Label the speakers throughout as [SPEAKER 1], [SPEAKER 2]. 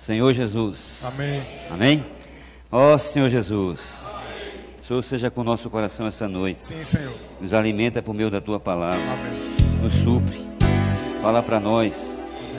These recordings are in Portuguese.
[SPEAKER 1] Senhor Jesus.
[SPEAKER 2] Amém.
[SPEAKER 1] Amém? Ó Senhor Jesus. Amém. O Senhor seja com o nosso coração essa noite.
[SPEAKER 2] Sim, Senhor.
[SPEAKER 1] Nos alimenta por meio da Tua palavra.
[SPEAKER 2] Amém.
[SPEAKER 1] Nos supre.
[SPEAKER 2] Sim, Senhor.
[SPEAKER 1] Fala para nós,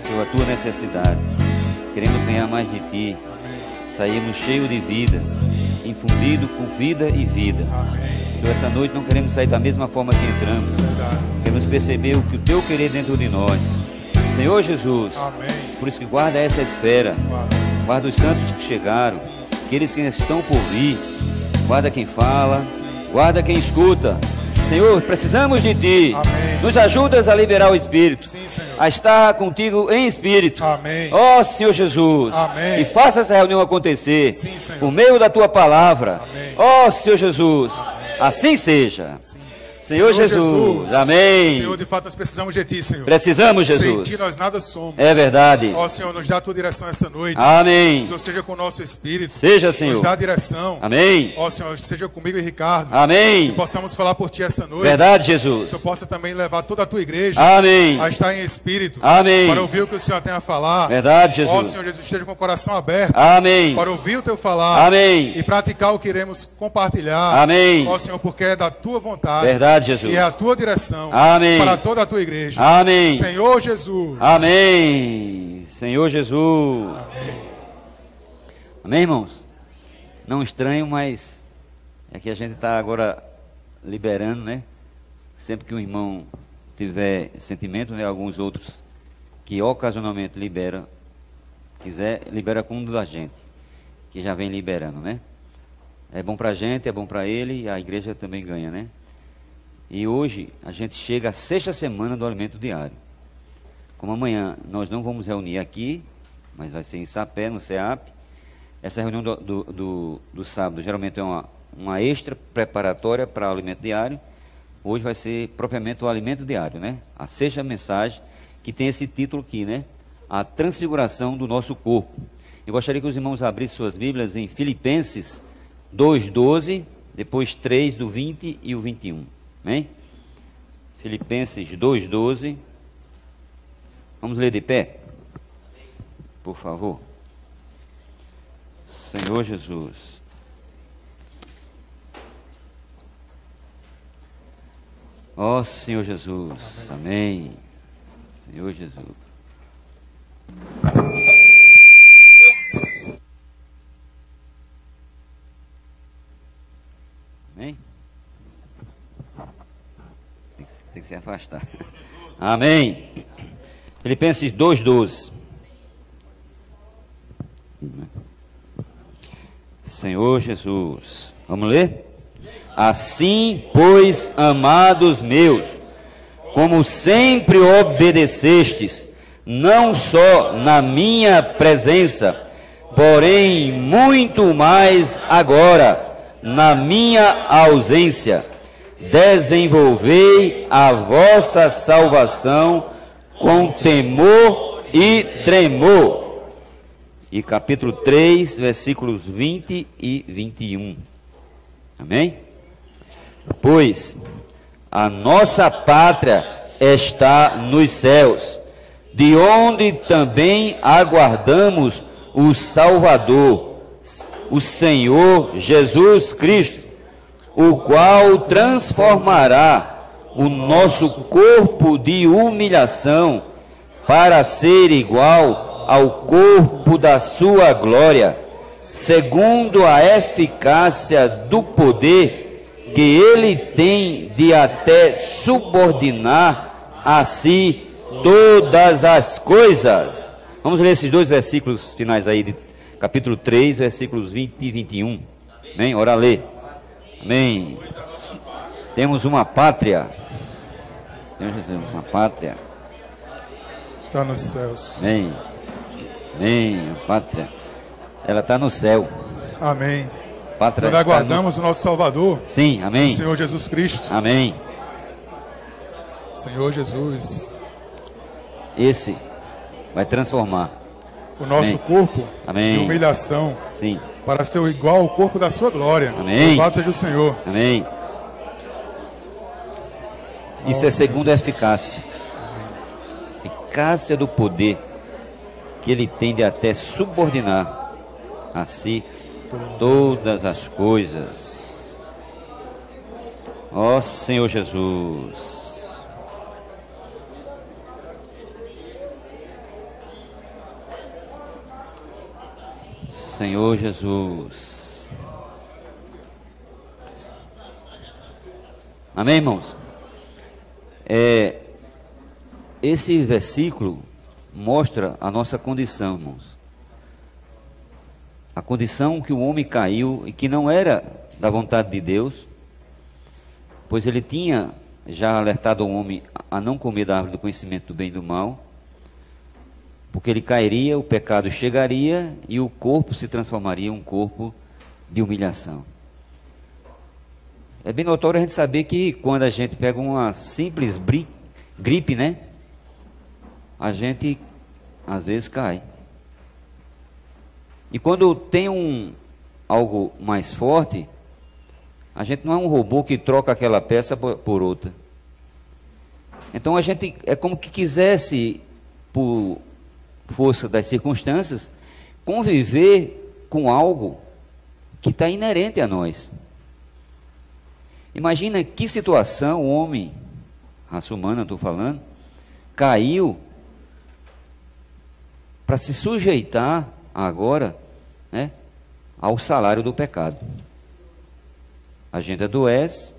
[SPEAKER 1] Senhor, a Tua necessidade.
[SPEAKER 2] Sim, Senhor.
[SPEAKER 1] Queremos ganhar mais de Ti.
[SPEAKER 2] Amém.
[SPEAKER 1] Saímos cheios de vida,
[SPEAKER 2] Sim, Senhor.
[SPEAKER 1] infundido com vida e vida.
[SPEAKER 2] Amém.
[SPEAKER 1] Senhor, essa noite não queremos sair da mesma forma que entramos.
[SPEAKER 2] Verdade.
[SPEAKER 1] Queremos perceber o que o Teu querer dentro de nós.
[SPEAKER 2] Sim, Senhor.
[SPEAKER 1] Senhor Jesus,
[SPEAKER 2] Amém.
[SPEAKER 1] por isso que guarda essa esfera.
[SPEAKER 2] Guarda, Senhor.
[SPEAKER 1] Guarda os santos que chegaram,
[SPEAKER 2] Sim.
[SPEAKER 1] aqueles que estão por vir.
[SPEAKER 2] Sim, Senhor.
[SPEAKER 1] Guarda quem fala,
[SPEAKER 2] Sim.
[SPEAKER 1] guarda quem escuta. Senhor, precisamos de Ti.
[SPEAKER 2] Amém.
[SPEAKER 1] Nos ajudas a liberar o Espírito,
[SPEAKER 2] Sim, Senhor.
[SPEAKER 1] a estar contigo em Espírito.
[SPEAKER 2] Amém.
[SPEAKER 1] Ó Senhor Jesus,
[SPEAKER 2] Amém.
[SPEAKER 1] e faça essa reunião acontecer
[SPEAKER 2] Sim, Senhor.
[SPEAKER 1] por meio da Tua palavra.
[SPEAKER 2] Amém.
[SPEAKER 1] Ó Senhor Jesus, assim seja.
[SPEAKER 2] Sim.
[SPEAKER 1] Senhor Jesus, amém.
[SPEAKER 2] Senhor, de fato nós precisamos de Ti, Senhor.
[SPEAKER 1] Precisamos,
[SPEAKER 2] Sem
[SPEAKER 1] Jesus.
[SPEAKER 2] Ti nós nada somos.
[SPEAKER 1] É verdade.
[SPEAKER 2] Ó Senhor, nos dá a Tua direção essa noite.
[SPEAKER 1] Amém.
[SPEAKER 2] O Senhor seja com o nosso espírito.
[SPEAKER 1] Seja,
[SPEAKER 2] Nos
[SPEAKER 1] Senhor.
[SPEAKER 2] dá a direção.
[SPEAKER 1] Amém.
[SPEAKER 2] Ó Senhor, seja comigo e Ricardo.
[SPEAKER 1] Amém.
[SPEAKER 2] Que possamos falar por Ti essa noite.
[SPEAKER 1] Verdade,
[SPEAKER 2] O
[SPEAKER 1] Jesus.
[SPEAKER 2] Senhor possa também levar toda a Tua igreja
[SPEAKER 1] Amém.
[SPEAKER 2] a estar em espírito.
[SPEAKER 1] Amém.
[SPEAKER 2] Para ouvir o que o Senhor tem a falar.
[SPEAKER 1] Verdade,
[SPEAKER 2] Ó
[SPEAKER 1] Jesus.
[SPEAKER 2] Senhor Jesus, esteja com o coração aberto.
[SPEAKER 1] Amém.
[SPEAKER 2] Para ouvir o Teu falar.
[SPEAKER 1] Amém.
[SPEAKER 2] E praticar o que iremos compartilhar.
[SPEAKER 1] Amém.
[SPEAKER 2] Ó Senhor, porque é da Tua vontade.
[SPEAKER 1] Verdade, Jesus.
[SPEAKER 2] E é a Tua direção.
[SPEAKER 1] Amém.
[SPEAKER 2] Para toda a Tua igreja.
[SPEAKER 1] Amém.
[SPEAKER 2] Senhor Jesus.
[SPEAKER 1] Amém. Senhor Jesus.
[SPEAKER 2] Amém.
[SPEAKER 1] Amém, irmãos? Não estranho, mas é que a gente está agora liberando, né? Sempre que um irmão tiver sentimento, né? Alguns outros que ocasionalmente quiser, libera com um da gente, que já vem liberando, né? É bom para a gente, é bom para ele e a igreja também ganha, né? E hoje a gente chega à 6ª semana do alimento diário. Como amanhã nós não vamos reunir aqui, mas vai ser em Sapé, no CEAP. Essa reunião do sábado geralmente é uma extra preparatória para o alimento diário. Hoje vai ser propriamente o alimento diário, né? A 6ª mensagem, que tem esse título aqui, né? A transfiguração do nosso corpo. Eu gostaria que os irmãos abrissem suas Bíblias em Filipenses 2:12, depois 3 do 20 e o 21. Amém? Filipenses 2:12. Vamos ler de pé? Por favor. Senhor Jesus. Ó Senhor Jesus. Amém. Senhor Jesus. Amém? Tem que se afastar. Amém. Filipenses 2:12. Senhor Jesus. Vamos ler? Assim, pois, amados meus, como sempre obedecestes, não só na minha presença, porém muito mais agora, na minha ausência, desenvolvei a vossa salvação com temor e tremor. E capítulo 3, versículos 20 e 21. Amém? Pois a nossa pátria está nos céus, de onde também aguardamos o Salvador, o Senhor Jesus Cristo, o qual transformará o nosso corpo de humilhação para ser igual ao corpo da sua glória, segundo a eficácia do poder que ele tem de até subordinar a si todas as coisas. Vamos ler esses dois versículos finais aí, de capítulo 3, versículos 20 e 21. Amém? Ora lê. Amém. Temos uma pátria. Temos uma pátria.
[SPEAKER 2] Está nos céus.
[SPEAKER 1] Amém. Amém. A pátria. Ela está no céu.
[SPEAKER 2] Amém.
[SPEAKER 1] Pátria
[SPEAKER 2] Nós aguardamos o nosso Salvador.
[SPEAKER 1] Sim, amém.
[SPEAKER 2] O Senhor Jesus Cristo.
[SPEAKER 1] Amém.
[SPEAKER 2] Senhor Jesus.
[SPEAKER 1] Esse vai transformar
[SPEAKER 2] O nosso
[SPEAKER 1] Amém.
[SPEAKER 2] corpo
[SPEAKER 1] Amém.
[SPEAKER 2] de humilhação
[SPEAKER 1] Sim.
[SPEAKER 2] para ser igual ao corpo da sua glória.
[SPEAKER 1] Amém.
[SPEAKER 2] Louvado seja o Senhor.
[SPEAKER 1] Amém. Isso é segundo a eficácia. Eficácia do poder que ele tende até subordinar a si todas as coisas. Ó Senhor Jesus. Senhor Jesus. Amém, irmãos? Esse versículo mostra a nossa condição, irmãos. A condição que o homem caiu e que não era da vontade de Deus, pois ele tinha já alertado o homem a não comer da árvore do conhecimento do bem e do mal, porque ele cairia, o pecado chegaria e o corpo se transformaria em um corpo de humilhação. É bem notório a gente saber que quando a gente pega uma simples gripe, né? A gente às vezes cai. E quando tem algo mais forte, a gente não é um robô que troca aquela peça por outra. Então a gente é como que quisesse, por força das circunstâncias, conviver com algo que está inerente a nós. Imagina que situação o homem, raça humana estou falando, caiu para se sujeitar agora, né, ao salário do pecado. A gente adoece,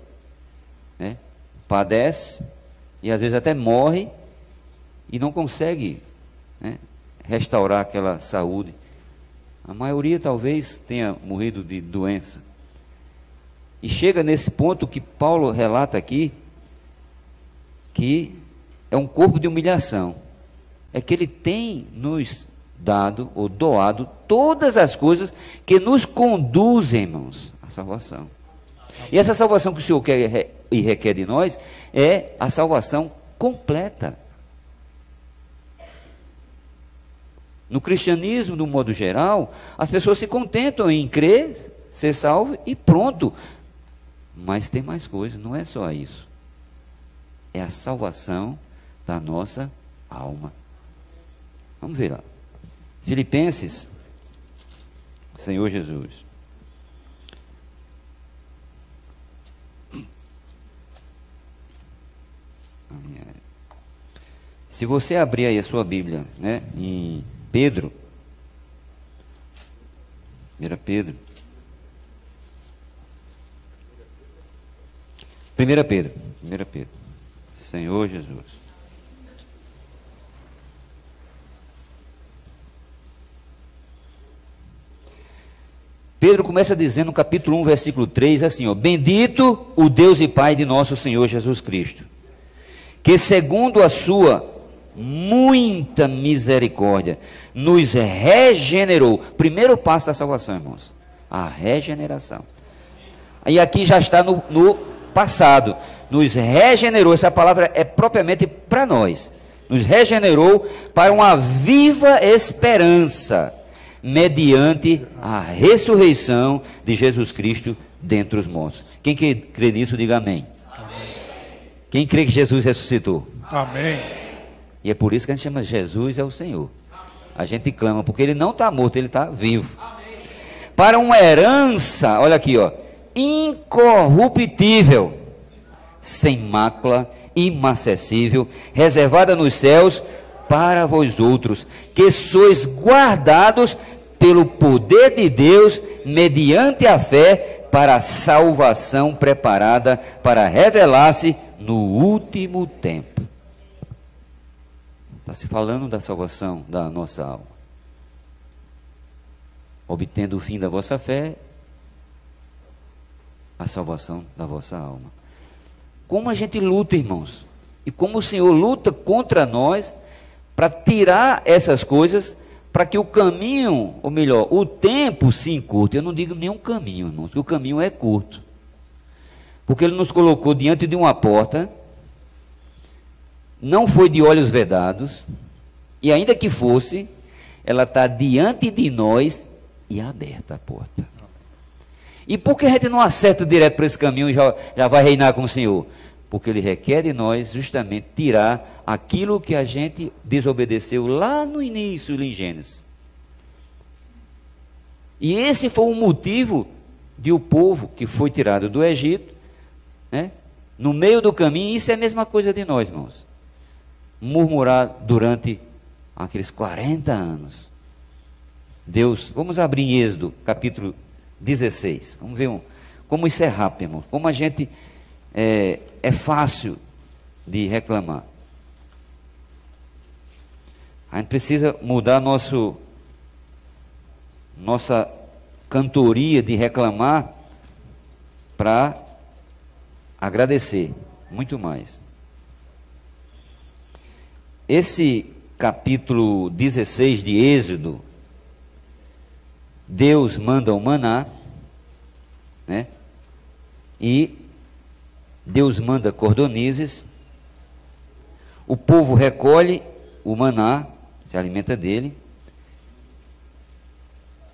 [SPEAKER 1] né, padece e às vezes até morre e não consegue, né, restaurar aquela saúde. A maioria talvez tenha morrido de doença. E chega nesse ponto que Paulo relata aqui, que é um corpo de humilhação. É que ele tem nos dado ou doado todas as coisas que nos conduzem, irmãos, à salvação. E essa salvação que o Senhor quer e requer de nós é a salvação completa. No cristianismo, de um modo geral, as pessoas se contentam em crer, ser salvo e pronto. Mas tem mais coisas, não é só isso. É a salvação da nossa alma. Vamos ver lá. Filipenses, Senhor Jesus. Se você abrir aí a sua Bíblia, né, em Pedro, 1 Pedro, 1 Pedro, Senhor Jesus. Pedro começa dizendo no capítulo 1, versículo 3, assim, ó: bendito o Deus e Pai de nosso Senhor Jesus Cristo, que segundo a sua muita misericórdia nos regenerou. Primeiro passo da salvação, irmãos, a regeneração. E aqui já está no passado, nos regenerou. Essa palavra é propriamente para nós. Nos regenerou para uma viva esperança, mediante a ressurreição de Jesus Cristo dentre os mortos. Quem crê nisso, diga amém. Amém. Quem crê que Jesus ressuscitou? Amém. E é por isso que a gente chama Jesus é o Senhor. A gente clama, porque ele não está morto, ele está vivo. Amém. Para uma herança, olha aqui, ó, incorruptível, sem mácula, imacessível, reservada nos céus para vós outros, que sois guardados pelo poder de Deus, mediante a fé, para a salvação preparada para revelar-se no último tempo. Está se falando da salvação da nossa alma. Obtendo o fim da vossa fé, a salvação da vossa alma. Como a gente luta, irmãos, e como o Senhor luta contra nós para tirar essas coisas, para que o caminho, ou melhor, o tempo se encurte. Eu não digo nenhum caminho, irmãos, porque o caminho é curto. Porque Ele nos colocou diante de uma porta, não foi de olhos vedados, e ainda que fosse, ela está diante de nós e aberta a porta. E por que a gente não acerta direto para esse caminho e já vai reinar com o Senhor? porque Ele requer de nós justamente tirar aquilo que a gente desobedeceu lá no início, em Gênesis. E esse foi o motivo de o povo que foi tirado do Egito, né, no meio do caminho. Isso é a mesma coisa de nós, irmãos. Murmurar durante aqueles 40 anos. Deus, vamos abrir em Êxodo, capítulo 16. Vamos ver como isso é rápido, irmãos. Como a gente é fácil de reclamar. A gente precisa mudar nossa cantoria de reclamar para agradecer muito mais. Esse capítulo 16 de Êxodo, Deus manda o maná, né? E Deus manda cordonizes, o povo recolhe o maná, se alimenta dele,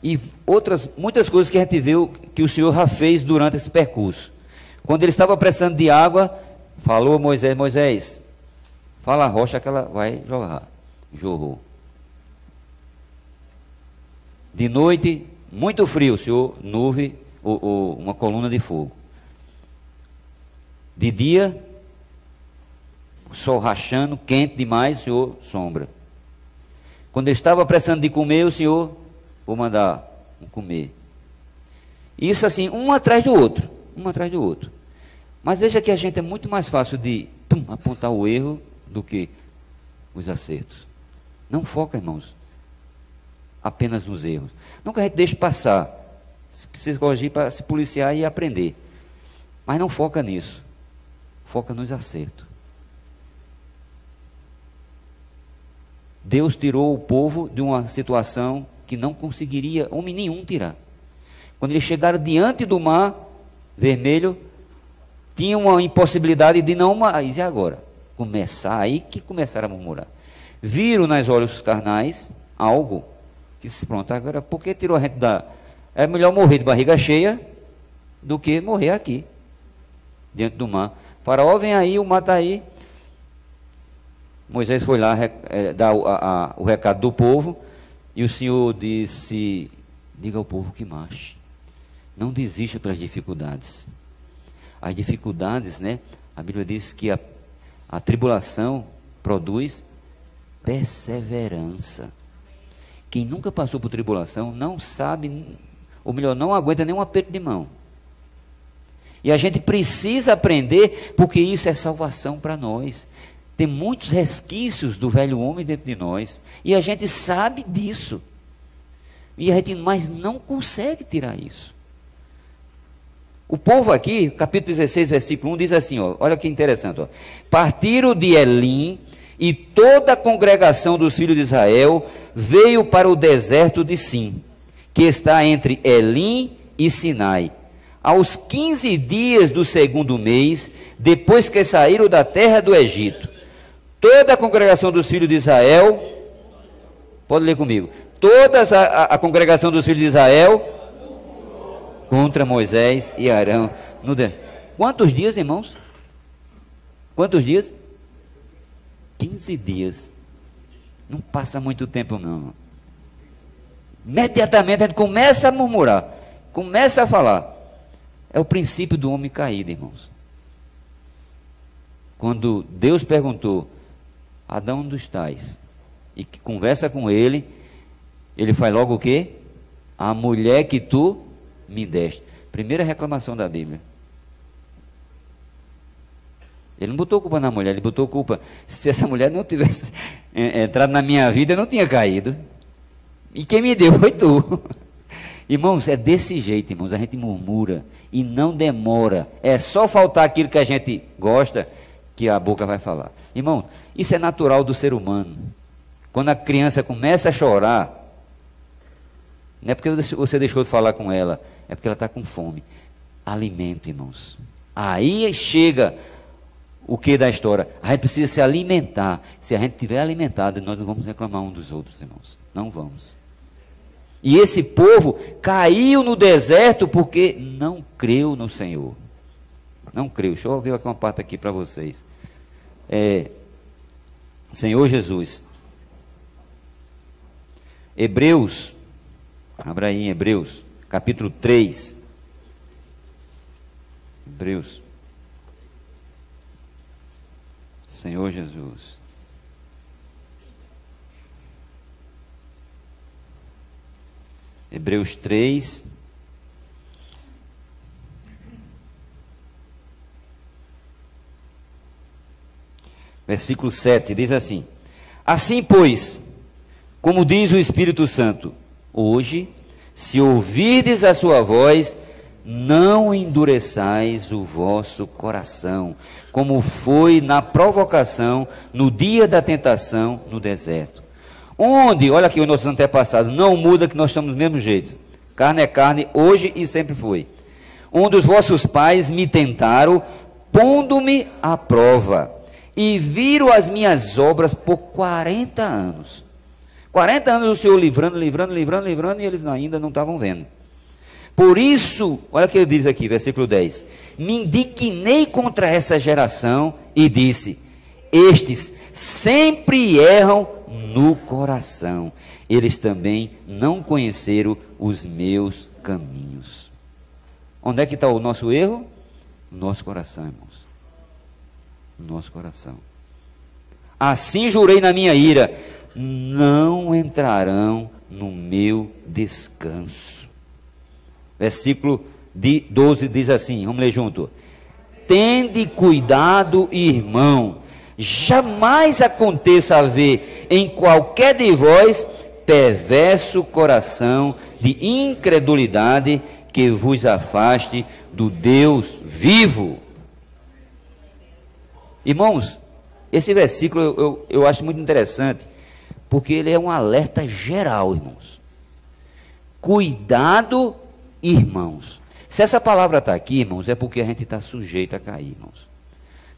[SPEAKER 1] e muitas coisas que a gente viu que o Senhor já fez durante esse percurso. Quando ele estava precisando de água, falou a Moisés, fala a rocha que ela vai jorrar. Jorrou. De noite, muito frio, o Senhor, nuvem, uma coluna de fogo. De dia, o sol rachando, quente demais, o Senhor, sombra. Quando ele estava precisando de comer, o Senhor, vou mandar comer. Isso assim, um atrás do outro. Mas veja que a gente é muito mais fácil de apontar o erro do que os acertos. Não foca, irmãos, apenas nos erros. Nunca a gente deixa passar. Se precisa corrigir para se policiar e aprender. Mas não foca nisso. Foca nos acertos. Deus tirou o povo de uma situação que não conseguiria homem nenhum tirar. Quando eles chegaram diante do mar vermelho, tinha uma impossibilidade de não mais. E agora? Aí que começaram a murmurar. Viram nas olhos carnais algo que se pronto, agora por que tirou a gente da... É melhor morrer de barriga cheia do que morrer aqui, diante do mar. Faraó vem aí, o mar está aí. Moisés foi lá dar o recado do povo, e o Senhor disse, diga ao povo que marche. Não desista pelas dificuldades. As dificuldades, né? A Bíblia diz que a tribulação produz perseverança. Quem nunca passou por tribulação não sabe, ou melhor, não aguenta nem um aperto de mão. E a gente precisa aprender, porque isso é salvação para nós. Tem muitos resquícios do velho homem dentro de nós, e a gente sabe disso. Mas não consegue tirar isso. O povo aqui, capítulo 16, versículo 1, diz assim, olha que interessante. Partiram de Elim, e toda a congregação dos filhos de Israel veio para o deserto de Sim, que está entre Elim e Sinai. Aos 15 dias do segundo mês, depois que saíram da terra do Egito, toda a congregação dos filhos de Israel, pode ler comigo, toda a congregação dos filhos de Israel, contra Moisés e Arão. Quantos dias, irmãos? Quantos dias? 15 dias. Não passa muito tempo, não. Imediatamente a gente começa a murmurar, começa a falar. É o princípio do homem caído, irmãos. Quando Deus perguntou, Adão, onde estás? E que conversa com ele, ele faz logo o quê? A mulher que tu me deste. Primeira reclamação da Bíblia. Ele não botou culpa na mulher, ele botou culpa. Se essa mulher não tivesse entrado na minha vida, eu não tinha caído. E quem me deu foi tu. Irmãos, é desse jeito, irmãos. A gente murmura e não demora. É só faltar aquilo que a gente gosta, que a boca vai falar. Irmão, isso é natural do ser humano. Quando a criança começa a chorar, não é porque você deixou de falar com ela, é porque ela está com fome. Alimento, irmãos. Aí chega o que da história? A gente precisa se alimentar. Se a gente estiver alimentado, nós não vamos reclamar um dos outros, irmãos. Não vamos. E esse povo caiu no deserto porque não creu no Senhor. Não creio. Deixa eu ver aqui uma parte aqui para vocês. Senhor Jesus. Hebreus, abra aí em Hebreus, capítulo 3. Hebreus. Senhor Jesus. Hebreus 3. Versículo 7, diz assim: assim, pois, como diz o Espírito Santo, hoje, se ouvirdes a sua voz, não endureçais o vosso coração, como foi na provocação, no dia da tentação, no deserto. Onde, olha aqui os nossos antepassados, não muda que nós estamos do mesmo jeito. Carne é carne, hoje e sempre foi. Onde os vossos pais me tentaram, pondo-me à prova, e viram as minhas obras por 40 anos. 40 anos o Senhor livrando, e eles ainda não estavam vendo. Por isso, olha o que ele diz aqui, versículo 10. Me indignei contra essa geração e disse: estes sempre erram no coração. Eles também não conheceram os meus caminhos. Onde é que está o nosso erro? No nosso coração, irmãos. No nosso coração. Assim jurei na minha ira: não entrarão no meu descanso. Versículo 12 diz assim, vamos ler junto: tende cuidado, irmão, jamais aconteça haver em qualquer de vós perverso coração de incredulidade que vos afaste do Deus vivo. Irmãos, esse versículo eu acho muito interessante, porque ele é um alerta geral, irmãos. Cuidado, irmãos. Se essa palavra está aqui, irmãos, é porque a gente está sujeito a cair, irmãos.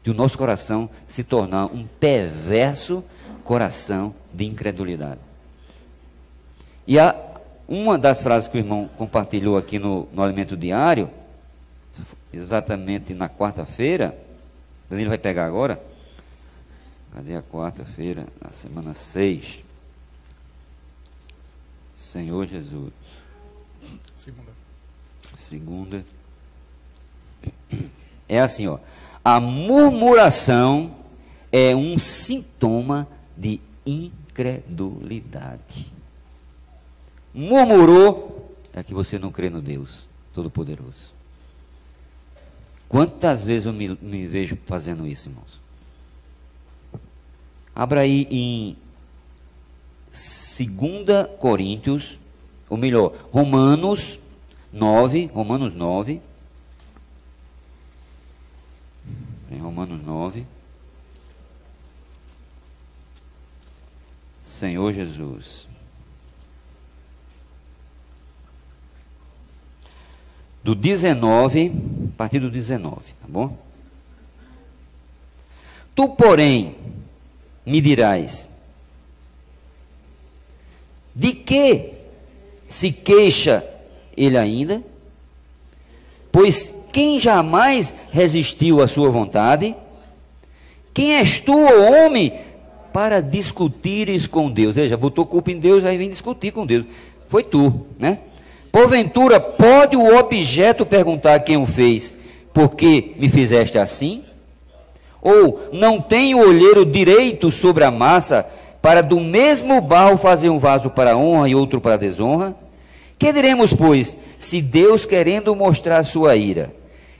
[SPEAKER 1] De o nosso coração se tornar um perverso coração de incredulidade. E uma das frases que o irmão compartilhou aqui no Alimento Diário, exatamente na quarta-feira, ele vai pegar agora. Cadê a quarta-feira? Na semana 6. Senhor Jesus. Segunda. É assim, ó. A murmuração é um sintoma de incredulidade. Murmurou é que você não crê no Deus Todo-Poderoso. Quantas vezes eu me vejo fazendo isso, irmãos? Abra aí em 2 Coríntios, ou melhor, Romanos 9. Em Romanos 9. Senhor Jesus. Do 19, a partir do 19, tá bom? Tu, porém, me dirás: de que se queixa ele ainda? Pois quem jamais resistiu à sua vontade? Quem és tu, ó homem, para discutires com Deus? Veja, botou culpa em Deus, aí vem discutir com Deus. Foi tu, né? Porventura, pode o objeto perguntar quem o fez: por que me fizeste assim? Ou não tem o olheiro direito sobre a massa, para do mesmo barro fazer um vaso para honra e outro para desonra? Que diremos, pois, se Deus, querendo mostrar sua ira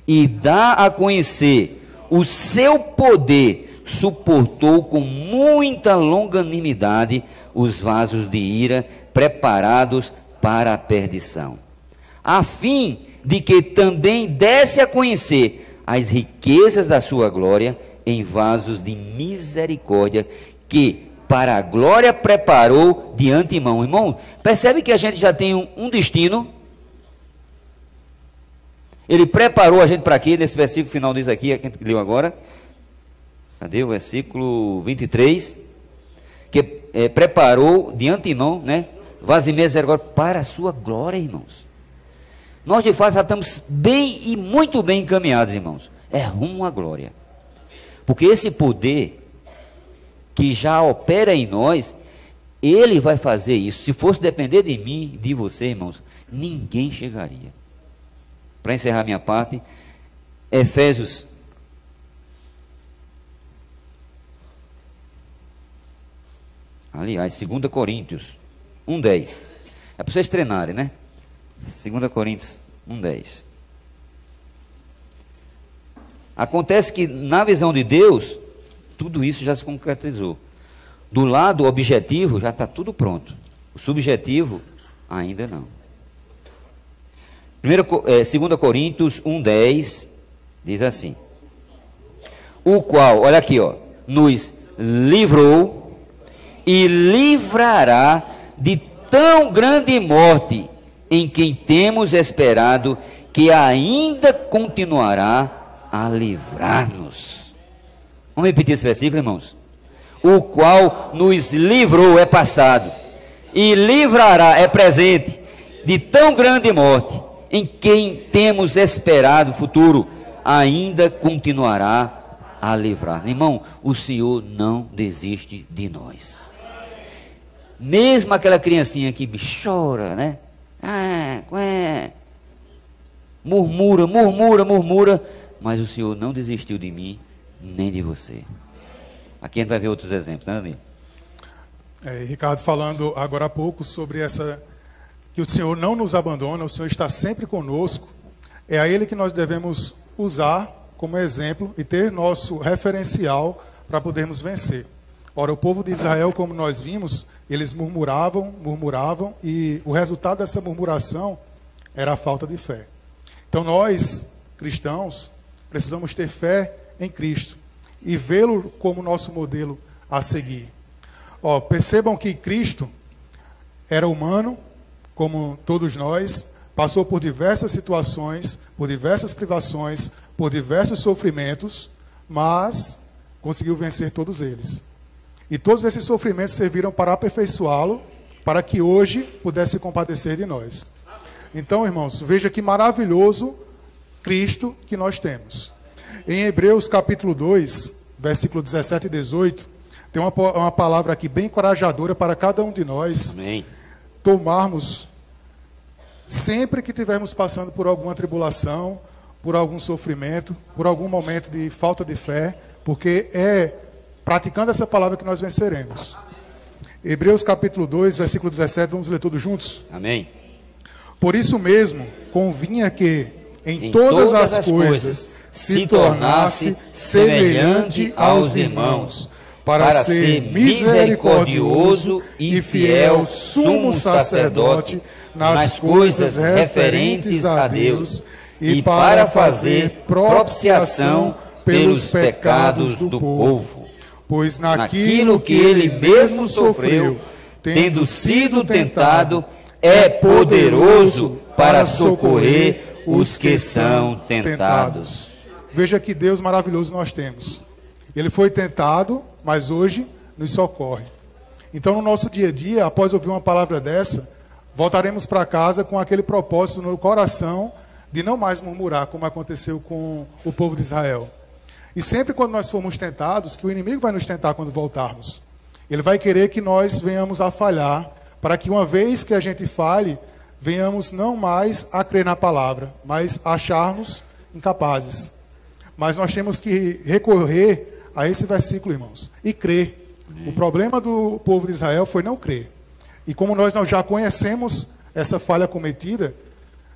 [SPEAKER 1] e dar a conhecer o seu poder, suportou com muita longanimidade os vasos de ira preparados para a perdição, a fim de que também desse a conhecer as riquezas da sua glória em vasos de misericórdia, que para a glória preparou de antemão. Irmão, percebe que a gente já tem um destino? Ele preparou a gente para quê? Nesse versículo final diz aqui, que a gente leu agora. Cadê o versículo 23? Que preparou de antemão, né? Vasos de misericórdia para a sua glória, irmãos. Nós de fato já estamos bem e muito bem encaminhados, irmãos. É rumo à glória. Porque esse poder que já opera em nós, ele vai fazer isso. Se fosse depender de mim, de você, irmãos, ninguém chegaria. Para encerrar minha parte, Efésios. Aliás, 2 Coríntios 1:10. É para vocês treinarem, né? 2 Coríntios 1:10. Acontece que, na visão de Deus, tudo isso já se concretizou. Do lado objetivo, já está tudo pronto. O subjetivo, ainda não. 2 Coríntios 1:10 diz assim: o qual, olha aqui, ó, nos livrou e livrará de tão grande morte, em quem temos esperado que ainda continuará a livrar-nos. Vamos repetir esse versículo, irmãos? O qual nos livrou, é passado, e livrará, é presente, de tão grande morte, em quem temos esperado futuro, ainda continuará a livrar. Irmão, o Senhor não desiste de nós. Mesmo aquela criancinha que chora, né? Murmura, mas o Senhor não desistiu de mim, nem de você. Aqui a gente vai ver outros exemplos, né, Danilo?
[SPEAKER 2] Ricardo falando agora há pouco sobre que o Senhor não nos abandona, o Senhor está sempre conosco. É a Ele que nós devemos usar como exemplo e ter nosso referencial para podermos vencer. Ora, o povo de Israel, como nós vimos, eles murmuravam, e o resultado dessa murmuração era a falta de fé. Então nós, cristãos, precisamos ter fé em Cristo e vê-lo como nosso modelo a seguir. Percebam que Cristo era humano, como todos nós, passou por diversas situações, por diversas privações, por diversos sofrimentos, mas conseguiu vencer todos eles. E todos esses sofrimentos serviram para aperfeiçoá-lo, para que hoje pudesse compadecer de nós. Então, irmãos, veja que maravilhoso Cristo que nós temos. Em Hebreus capítulo 2, versículo 17 e 18, tem uma palavra aqui bem encorajadora para cada um de nós.
[SPEAKER 1] Amém.
[SPEAKER 2] Tomarmos, sempre que estivermos passando por alguma tribulação, por algum sofrimento, por algum momento de falta de fé, porque é praticando essa palavra que nós venceremos. Hebreus capítulo 2, versículo 17, vamos ler todos juntos?
[SPEAKER 1] Amém.
[SPEAKER 2] Por isso mesmo, convinha que em todas as coisas se tornasse semelhante aos irmãos, para ser misericordioso e fiel sumo sacerdote nas coisas referentes a Deus e para fazer propiciação pelos pecados do povo. Pois naquilo que ele mesmo sofreu, tendo sido tentado, é poderoso para socorrer os que são tentados. Veja que Deus maravilhoso nós temos. Ele foi tentado, mas hoje nos socorre. Então, no nosso dia a dia, após ouvir uma palavra dessa, voltaremos para casa com aquele propósito no coração de não mais murmurar, como aconteceu com o povo de Israel. E sempre quando nós formos tentados, que o inimigo vai nos tentar quando voltarmos, ele vai querer que nós venhamos a falhar, para que uma vez que a gente falhe, venhamos não mais a crer na palavra, mas a achar-nos incapazes. Mas nós temos que recorrer a esse versículo, irmãos, e crer. O problema do povo de Israel foi não crer. E como nós já conhecemos essa falha cometida,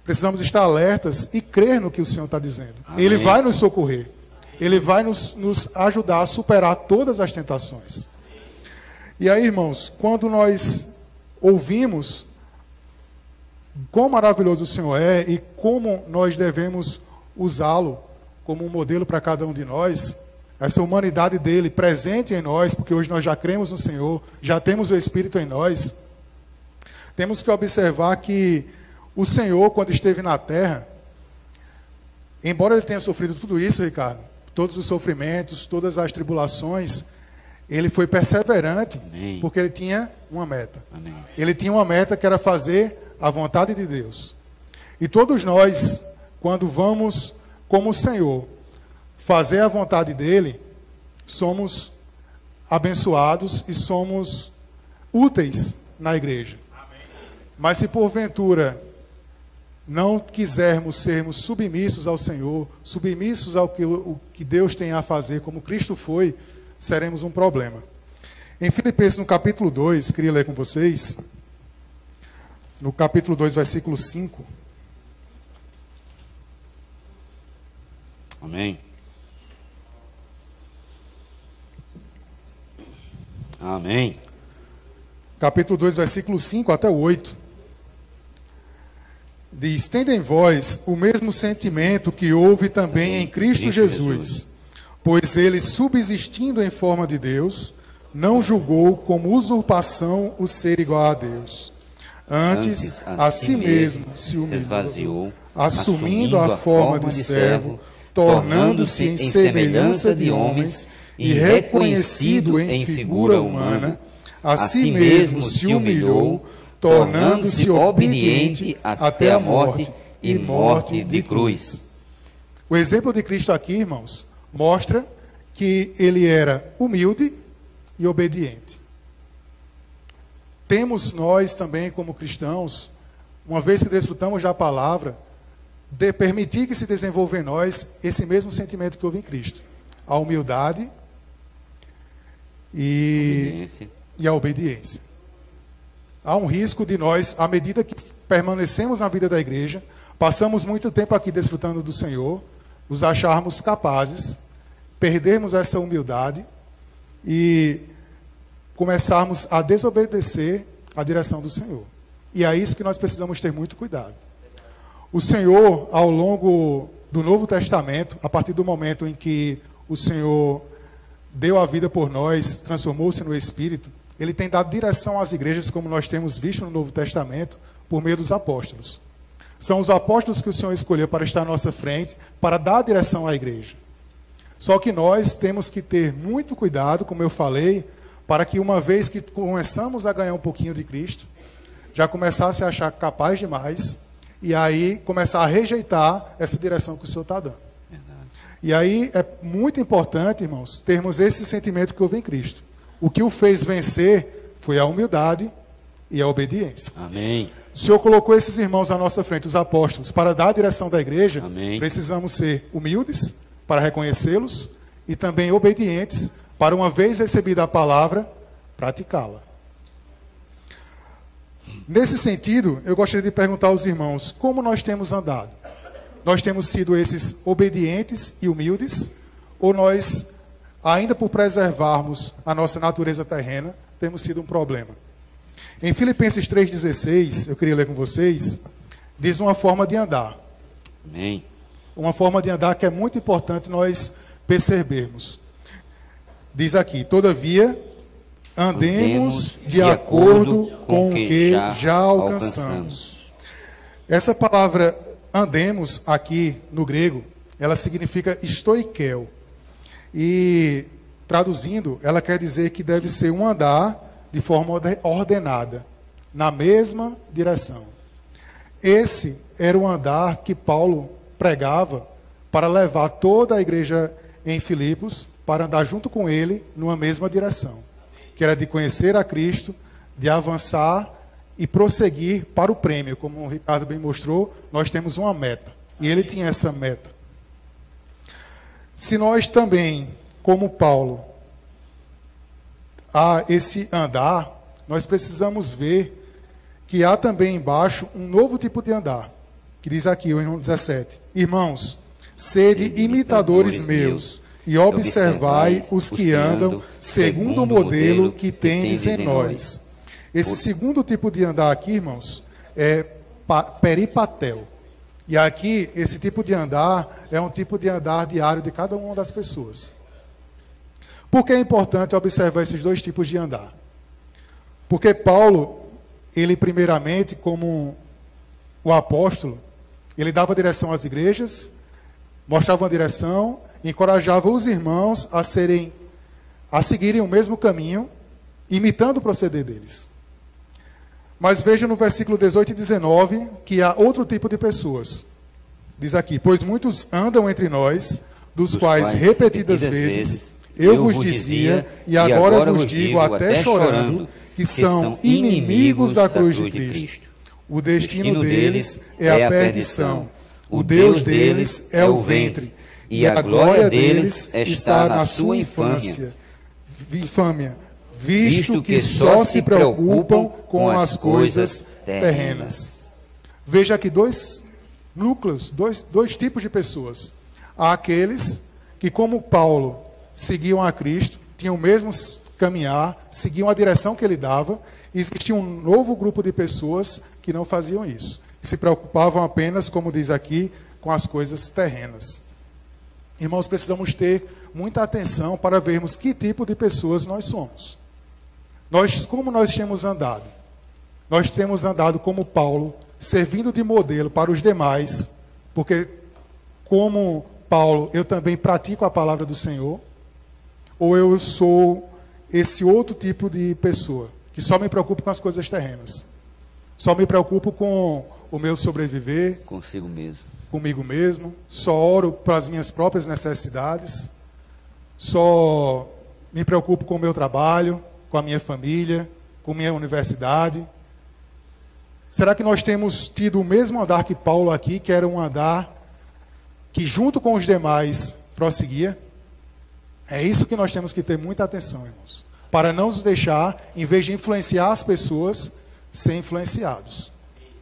[SPEAKER 2] precisamos estar alertas e crer no que o Senhor está dizendo. Amém. Ele vai nos socorrer. Ele vai nos ajudar a superar todas as tentações. E aí, irmãos, quando nós ouvimos quão maravilhoso o Senhor é e como nós devemos usá-lo como um modelo para cada um de nós, essa humanidade dele presente em nós, porque hoje nós já cremos no Senhor, já temos o Espírito em nós, temos que observar que o Senhor, quando esteve na terra, embora ele tenha sofrido tudo isso, Ricardo, todos os sofrimentos, todas as tribulações, ele foi perseverante. Amém. Porque ele tinha uma meta. Amém. Ele tinha uma meta que era fazer a vontade de Deus. E todos nós, quando vamos como o Senhor, fazer a vontade dele, somos abençoados e somos úteis na igreja. Mas se porventura não quisermos sermos submissos ao Senhor, submissos ao que Deus tem a fazer, como Cristo foi, seremos um problema. Em Filipenses, no capítulo 2, queria ler com vocês, no capítulo 2, versículo 5.
[SPEAKER 1] Amém. Amém.
[SPEAKER 2] Capítulo 2, versículo 5 até 8. Diz: tende em vós o mesmo sentimento que houve também em Cristo Jesus, pois ele, subsistindo em forma de Deus, não julgou como usurpação o ser igual a Deus. Antes, a si mesmo se humilhou, assumindo a forma de servo, tornando-se em semelhança de homens e reconhecido em figura humana, a si mesmo se humilhou, tornando-se obediente até a morte e morte de cruz. O exemplo de Cristo aqui, irmãos, mostra que ele era humilde e obediente. Temos nós também, como cristãos, uma vez que desfrutamos da palavra, de permitir que se desenvolva em nós esse mesmo sentimento que houve em Cristo. A humildade e a obediência. Há um risco de nós, à medida que permanecemos na vida da igreja, passamos muito tempo aqui desfrutando do Senhor, nos acharmos capazes, perdermos essa humildade e começarmos a desobedecer a direção do Senhor. E é isso que nós precisamos ter muito cuidado. O Senhor, ao longo do Novo Testamento, a partir do momento em que o Senhor deu a vida por nós, transformou-se no Espírito, ele tem dado direção às igrejas, como nós temos visto no Novo Testamento, por meio dos apóstolos. São os apóstolos que o Senhor escolheu para estar à nossa frente, para dar direção à igreja. Só que nós temos que ter muito cuidado, como eu falei, para que uma vez que começamos a ganhar um pouquinho de Cristo, já começar a se achar capaz demais, e aí começar a rejeitar essa direção que o Senhor está dando. Verdade. E aí é muito importante, irmãos, termos esse sentimento que houve em Cristo. O que o fez vencer foi a humildade e a obediência.
[SPEAKER 1] Amém.
[SPEAKER 2] O Senhor colocou esses irmãos à nossa frente, os apóstolos, para dar a direção da igreja.
[SPEAKER 1] Amém.
[SPEAKER 2] Precisamos ser humildes para reconhecê-los e também obedientes para, uma vez recebida a palavra, praticá-la. Nesse sentido, eu gostaria de perguntar aos irmãos, como nós temos andado? Nós temos sido esses obedientes e humildes? Ou nós, ainda por preservarmos a nossa natureza terrena, temos sido um problema? Em Filipenses 3,16, eu queria ler com vocês, diz uma forma de andar.
[SPEAKER 1] Amém.
[SPEAKER 2] Uma forma de andar que é muito importante nós percebermos. Diz aqui: todavia, andemos de acordo com o que já alcançamos. Essa palavra andemos aqui no grego, ela significa stoikel. E traduzindo, ela quer dizer que deve ser um andar de forma ordenada, na mesma direção. Esse era o andar que Paulo pregava para levar toda a igreja em Filipos para andar junto com ele numa mesma direção, que era de conhecer a Cristo, de avançar e prosseguir para o prêmio. Como o Ricardo bem mostrou, nós temos uma meta, e ele tinha essa meta. Se nós também, como Paulo, há esse andar, nós precisamos ver que há também embaixo um novo tipo de andar, que diz aqui, o irmão 17: irmãos, sede imitadores meus, e observai os que andam segundo o modelo que tendes em nós. Esse segundo tipo de andar aqui, irmãos, é peripatel. E aqui, esse tipo de andar é um tipo de andar diário de cada uma das pessoas. Por que é importante observar esses dois tipos de andar? Porque Paulo, ele primeiramente, como o apóstolo, ele dava direção às igrejas, mostrava uma direção, encorajava os irmãos a seguirem o mesmo caminho, imitando o proceder deles. Mas veja no versículo 18 e 19 que há outro tipo de pessoas. Diz aqui: pois muitos andam entre nós dos quais repetidas vezes eu vos dizia, e agora vos digo até chorando, que são inimigos da cruz de Cristo. O destino deles é a perdição, o Deus deles é o ventre, e a glória deles está na sua infâmia, visto que só se preocupam com as coisas terrenas. Veja aqui dois núcleos, dois tipos de pessoas. Há aqueles que, como Paulo, seguiam a Cristo, tinham o mesmo caminhar, seguiam a direção que ele dava, e existia um novo grupo de pessoas que não faziam isso. Se preocupavam apenas, como diz aqui, com as coisas terrenas. Irmãos, precisamos ter muita atenção para vermos que tipo de pessoas nós somos. Como nós temos andado? Nós temos andado como Paulo, servindo de modelo para os demais, porque como Paulo, eu também pratico a palavra do Senhor, ou eu sou esse outro tipo de pessoa, que só me preocupa com as coisas terrenas. Só me preocupo com o meu sobreviver, comigo mesmo, só oro para as minhas próprias necessidades, só me preocupo com o meu trabalho, com a minha família, com a minha universidade. Será que nós temos tido o mesmo andar que Paulo aqui, que era um andar que junto com os demais prosseguia? É isso que nós temos que ter muita atenção, irmãos, para não nos deixar, em vez de influenciar as pessoas, ser influenciados.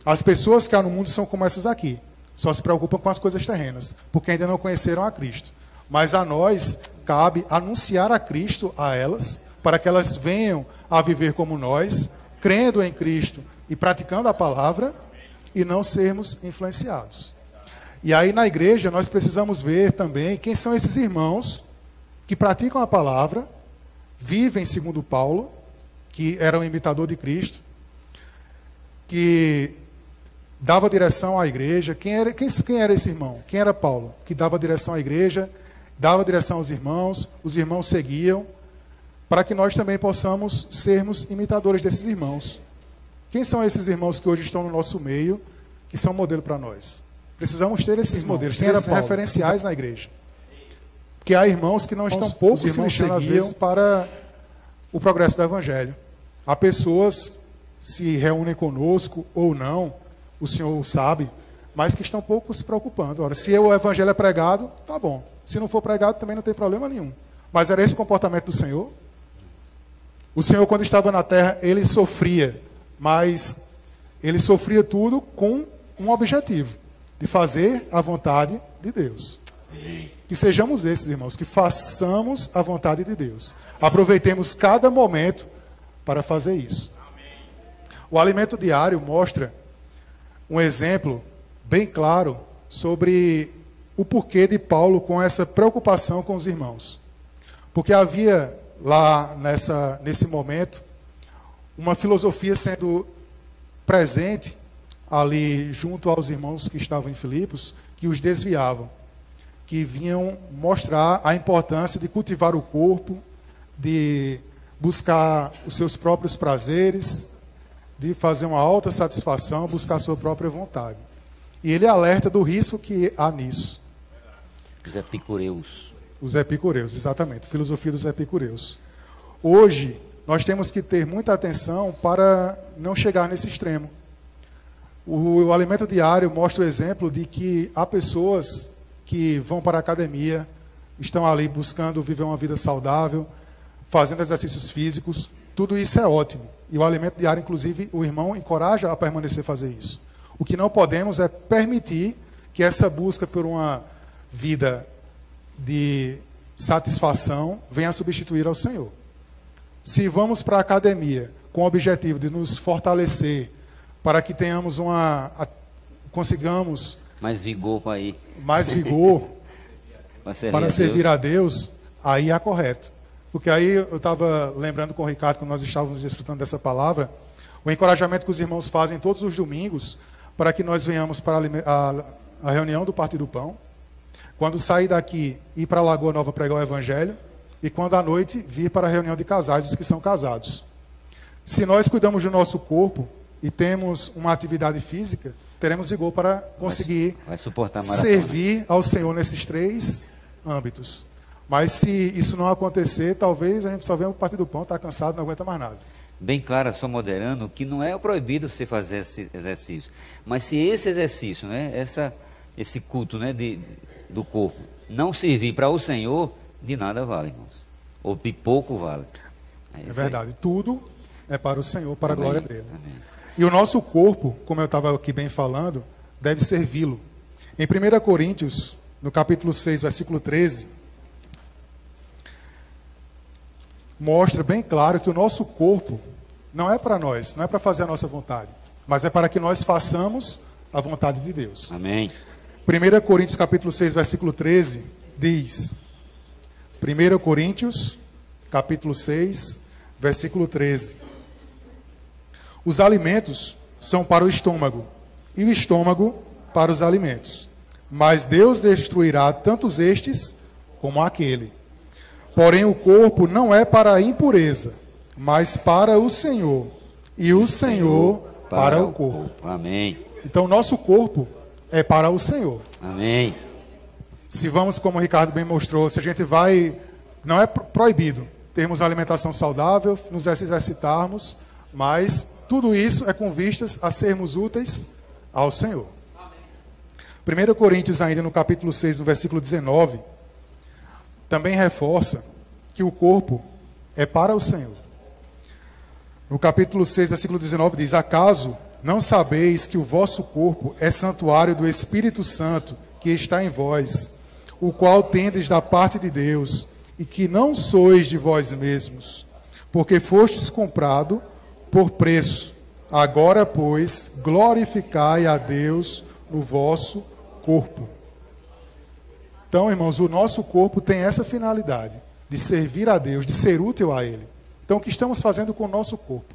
[SPEAKER 2] As pessoas que há no mundo são como essas aqui, só se preocupam com as coisas terrenas, porque ainda não conheceram a Cristo. Mas a nós cabe anunciar a Cristo a elas, para que elas venham a viver como nós, crendo em Cristo e praticando a palavra, e não sermos influenciados. E aí na igreja nós precisamos ver também quem são esses irmãos que praticam a palavra, vivem segundo Paulo, que era um imitador de Cristo, que dava direção à igreja. Quem era esse irmão? Quem era Paulo? Que dava direção à igreja, dava direção aos irmãos, os irmãos seguiam, para que nós também possamos sermos imitadores desses irmãos. Quem são esses irmãos que hoje estão no nosso meio, que são modelo para nós? Precisamos ter esses modelos, ter esses referenciais na igreja. Porque há irmãos que não estão pouco se mexendo, às vezes, para o progresso do Evangelho. Há pessoas que se reúnem conosco ou não, o Senhor sabe, mas que estão pouco se preocupando. Ora, se o Evangelho é pregado, tá bom. Se não for pregado, também não tem problema nenhum. Mas era esse o comportamento do Senhor? O Senhor, quando estava na terra, ele sofria, mas ele sofria tudo com um objetivo, de fazer a vontade de Deus. Que sejamos esses, irmãos, que façamos a vontade de Deus. Aproveitemos cada momento para fazer isso. O alimento diário mostra um exemplo bem claro sobre o porquê de Paulo com essa preocupação com os irmãos. Porque havia lá nesse momento uma filosofia sendo presente ali junto aos irmãos que estavam em Filipos, que os desviavam, que vinham mostrar a importância de cultivar o corpo, de buscar os seus próprios prazeres, de fazer uma alta satisfação, buscar a sua própria vontade. E ele alerta do risco que há nisso.
[SPEAKER 1] Os epicureus.
[SPEAKER 2] Os epicureus, exatamente. Filosofia dos epicureus. Hoje, nós temos que ter muita atenção para não chegar nesse extremo. O alimento diário mostra o exemplo de que há pessoas que vão para a academia, estão ali buscando viver uma vida saudável, fazendo exercícios físicos. Tudo isso é ótimo. E o alimento diário, inclusive, o irmão encoraja a permanecer a fazer isso. O que não podemos é permitir que essa busca por uma vida de satisfação venha a substituir ao Senhor. Se vamos para a academia com o objetivo de nos fortalecer, para que tenhamos consigamos
[SPEAKER 1] mais vigor para ir.
[SPEAKER 2] Mais vigor para servir a Deus, aí é correto. Porque aí eu estava lembrando com o Ricardo, quando nós estávamos desfrutando dessa palavra, o encorajamento que os irmãos fazem todos os domingos para que nós venhamos para a reunião do Partir do Pão. Quando sair daqui, ir para a Lagoa Nova pregar o Evangelho. E quando à noite, vir para a reunião de casais, os que são casados. Se nós cuidamos do nosso corpo e temos uma atividade física, teremos vigor para conseguir
[SPEAKER 1] vai suportar
[SPEAKER 2] servir ao Senhor nesses 3 âmbitos. Mas se isso não acontecer, talvez a gente só venha o partir do pão, está cansado, não aguenta mais nada.
[SPEAKER 1] Bem claro, só moderando, que não é proibido você fazer esse exercício. Mas se esse exercício, né, esse culto, né, do corpo, não servir para o Senhor, de nada vale, irmãos. Ou de pouco vale.
[SPEAKER 2] É verdade. Aí. Tudo é para o Senhor, para
[SPEAKER 1] Amém.
[SPEAKER 2] a glória dele.
[SPEAKER 1] Amém.
[SPEAKER 2] E o nosso corpo, como eu estava aqui bem falando, deve servi-lo. Em 1 Coríntios, no capítulo 6, versículo 13, mostra bem claro que o nosso corpo não é para nós, não é para fazer a nossa vontade, mas é para que nós façamos a vontade de Deus.
[SPEAKER 1] Amém.
[SPEAKER 2] 1 Coríntios, capítulo 6, versículo 13, diz... 1 Coríntios, capítulo 6, versículo 13. Os alimentos são para o estômago, e o estômago para os alimentos. Mas Deus destruirá tantos estes como aquele. Porém, o corpo não é para a impureza, mas para o Senhor, e o Senhor para o corpo.
[SPEAKER 1] Amém.
[SPEAKER 2] Então, nosso corpo é para o Senhor.
[SPEAKER 1] Amém.
[SPEAKER 2] Se vamos, como o Ricardo bem mostrou, se a gente vai, não é proibido termos uma alimentação saudável, nos exercitarmos, mas tudo isso é com vistas a sermos úteis ao Senhor. 1 Coríntios, ainda no capítulo 6, no versículo 19, também reforça que o corpo é para o Senhor. No capítulo 6, versículo 19, diz: acaso não sabeis que o vosso corpo é santuário do Espírito Santo que está em vós, o qual tendes da parte de Deus, e que não sois de vós mesmos, porque fostes comprado por preço. Agora, pois, glorificai a Deus no vosso corpo. Então, irmãos, o nosso corpo tem essa finalidade, de servir a Deus, de ser útil a Ele. Então, o que estamos fazendo com o nosso corpo?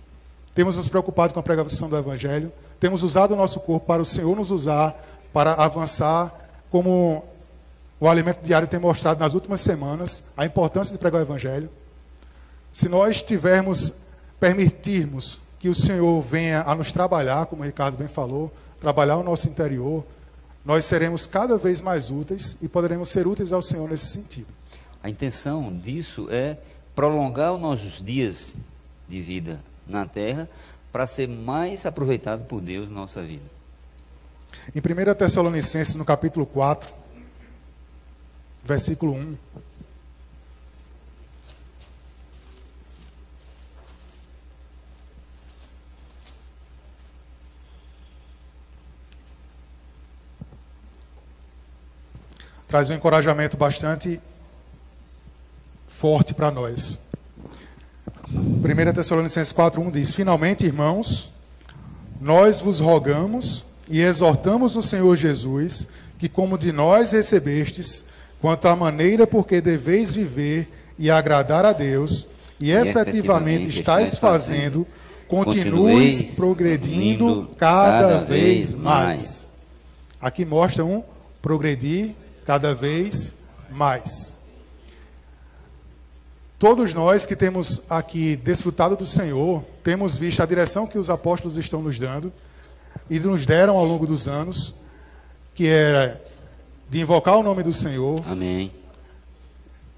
[SPEAKER 2] Temos nos preocupado com a pregação do Evangelho, temos usado o nosso corpo para o Senhor nos usar, para avançar, como o Alimento Diário tem mostrado nas últimas semanas, a importância de pregar o Evangelho. Se nós permitirmos que o Senhor venha a nos trabalhar, como o Ricardo bem falou, trabalhar o nosso interior, nós seremos cada vez mais úteis e poderemos ser úteis ao Senhor nesse sentido.
[SPEAKER 1] A intenção disso é prolongar os nossos dias de vida na terra para ser mais aproveitado por Deus na nossa vida.
[SPEAKER 2] Em 1 Tessalonicenses, no capítulo 4, versículo 1. Traz um encorajamento bastante forte para nós. 1 Tessalonicenses 4:1 diz: finalmente, irmãos, nós vos rogamos e exortamos no Senhor Jesus, que como de nós recebestes, quanto à maneira por que deveis viver e agradar a Deus, e efetivamente estáis fazendo, continueis progredindo cada vez mais. Aqui mostra um progredir cada vez mais. Todos nós que temos aqui desfrutado do Senhor, temos visto a direção que os apóstolos estão nos dando e nos deram ao longo dos anos, que era de invocar o nome do Senhor.
[SPEAKER 1] Amém.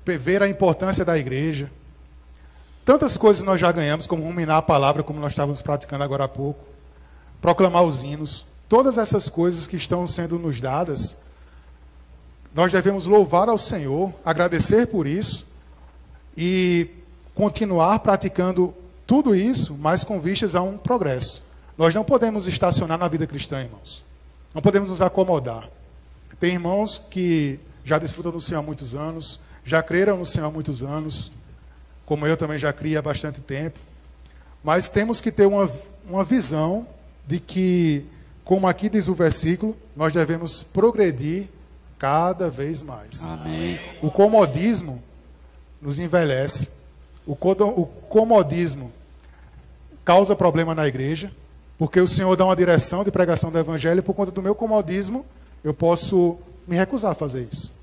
[SPEAKER 2] Ver a importância da igreja. Tantas coisas nós já ganhamos, como ruminar a palavra, como nós estávamos praticando agora há pouco, proclamar os hinos. Todas essas coisas que estão sendo nos dadas, nós devemos louvar ao Senhor, agradecer por isso e continuar praticando tudo isso, mas com vistas a um progresso. Nós não podemos estacionar na vida cristã, irmãos. Não podemos nos acomodar. Tem irmãos que já desfrutam do Senhor há muitos anos, já creram no Senhor há muitos anos, como eu também já criei há bastante tempo. Mas temos que ter uma visão de que, como aqui diz o versículo, nós devemos progredir cada vez mais.
[SPEAKER 1] Amém.
[SPEAKER 2] O comodismo nos envelhece. O comodismo causa problema na igreja, porque o Senhor dá uma direção de pregação do Evangelho, e por conta do meu comodismo, eu posso me recusar a fazer isso.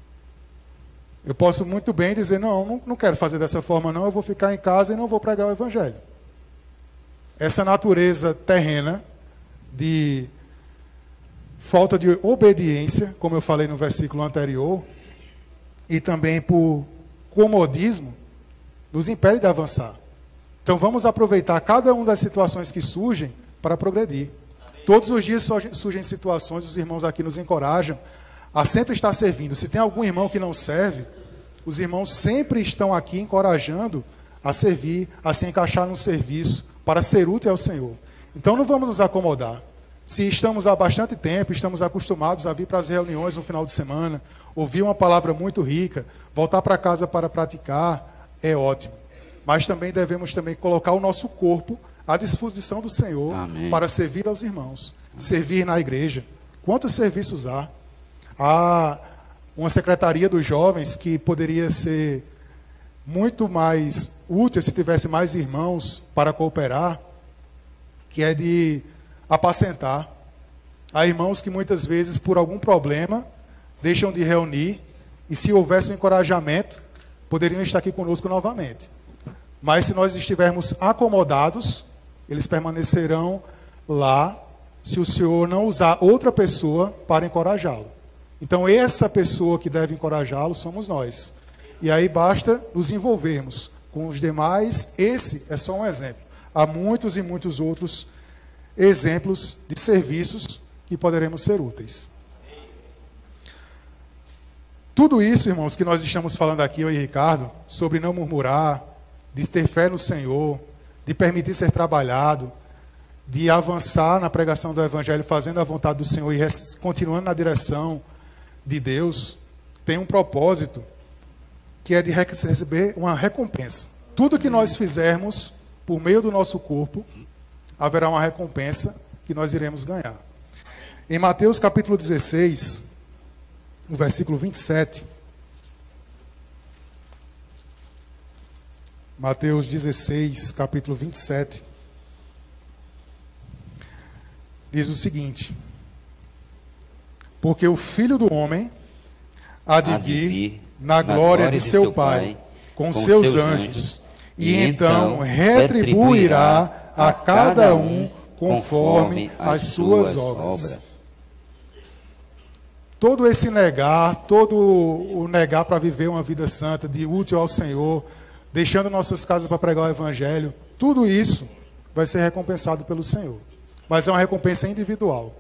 [SPEAKER 2] Eu posso muito bem dizer, não quero fazer dessa forma não, eu vou ficar em casa e não vou pregar o Evangelho. Essa natureza terrena de falta de obediência, como eu falei no versículo anterior, e também por comodismo, nos impede de avançar. Então vamos aproveitar cada uma das situações que surgem para progredir. Todos os dias surgem situações, os irmãos aqui nos encorajam a sempre estar servindo. Se tem algum irmão que não serve, os irmãos sempre estão aqui encorajando a servir, a se encaixar no serviço, para ser útil ao Senhor. Então não vamos nos acomodar. Se estamos há bastante tempo, estamos acostumados a vir para as reuniões no final de semana, ouvir uma palavra muito rica, voltar para casa para praticar, é ótimo. Mas também devemos colocar o nosso corpo à disposição do Senhor. Amém. Para servir aos irmãos, servir na igreja. Quantos serviços há? Há uma secretaria dos jovens que poderia ser muito mais útil se tivesse mais irmãos para cooperar, que é de apacentar. Há irmãos que muitas vezes, por algum problema, deixam de reunir, e se houvesse um encorajamento, poderiam estar aqui conosco novamente. Mas se nós estivermos acomodados, eles permanecerão lá, se o Senhor não usar outra pessoa para encorajá-lo. Então essa pessoa que deve encorajá-lo somos nós. E aí basta nos envolvermos com os demais. Esse é só um exemplo. Há muitos e muitos outros exemplos de serviços que poderemos ser úteis. Tudo isso, irmãos, que nós estamos falando aqui, eu e Ricardo, sobre não murmurar, de ter fé no Senhor, de permitir ser trabalhado, de avançar na pregação do Evangelho, fazendo a vontade do Senhor e continuando na direção de Deus, tem um propósito, que é de receber uma recompensa. Tudo que nós fizermos por meio do nosso corpo, haverá uma recompensa que nós iremos ganhar. Em Mateus capítulo 16, no versículo 27, Mateus 16, capítulo 27, diz o seguinte: porque o Filho do Homem há de vir na glória de seu Pai, com seus anjos, e então retribuirá a cada um conforme as suas obras. Todo esse negar, todo o negar para viver uma vida santa, de útil ao Senhor, deixando nossas casas para pregar o Evangelho, tudo isso vai ser recompensado pelo Senhor. Mas é uma recompensa individual.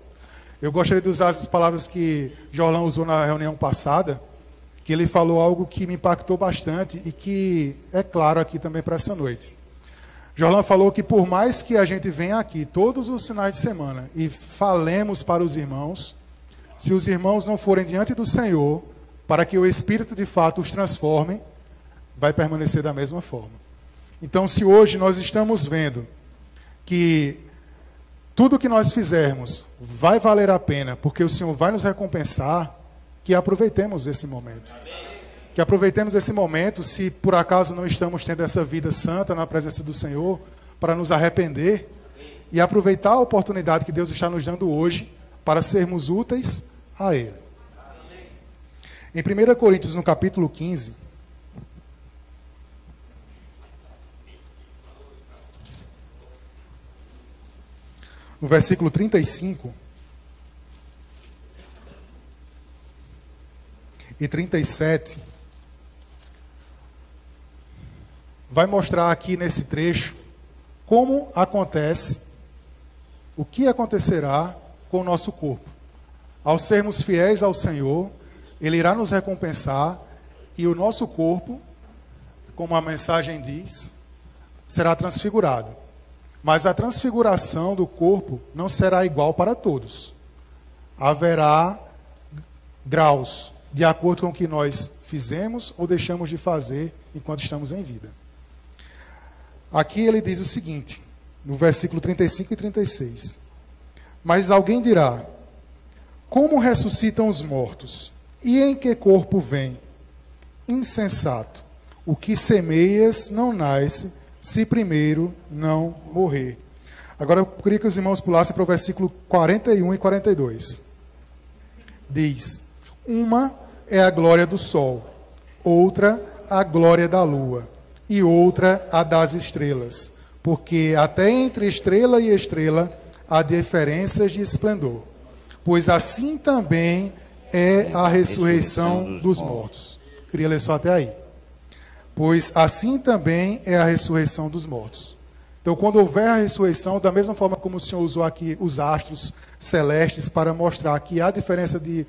[SPEAKER 2] Eu gostaria de usar as palavras que Jorlan usou na reunião passada, que ele falou algo que me impactou bastante e que é claro aqui também para essa noite. Jorlan falou que por mais que a gente venha aqui todos os finais de semana e falemos para os irmãos, se os irmãos não forem diante do Senhor, para que o Espírito de fato os transforme, vai permanecer da mesma forma. Então, se hoje nós estamos vendo que tudo que nós fizermos vai valer a pena, porque o Senhor vai nos recompensar, que aproveitemos esse momento. Que aproveitemos esse momento, se por acaso não estamos tendo essa vida santa na presença do Senhor, para nos arrepender e aproveitar a oportunidade que Deus está nos dando hoje para sermos úteis a Ele. Em 1 Coríntios, no capítulo 15, no versículo 35 e 37, vai mostrar aqui nesse trecho como acontece, o que acontecerá com o nosso corpo. Ao sermos fiéis ao Senhor, Ele irá nos recompensar e o nosso corpo, como a mensagem diz, será transfigurado. Mas a transfiguração do corpo não será igual para todos. Haverá graus, de acordo com o que nós fizemos ou deixamos de fazer enquanto estamos em vida. Aqui ele diz o seguinte, no versículo 35 e 36. Mas alguém dirá: como ressuscitam os mortos? E em que corpo vem? Insensato. O que semeias não nasce, se primeiro não morrer. Agora eu queria que os irmãos pulassem para o versículo 41 e 42. Diz: uma é a glória do sol, outra a glória da lua, e outra a das estrelas, porque até entre estrela e estrela há diferenças de esplendor. Pois assim também é a ressurreição dos mortos. queria ler só até aí. Pois assim também é a ressurreição dos mortos. Então, quando houver a ressurreição, da mesma forma como o Senhor usou aqui os astros celestes para mostrar que há diferença de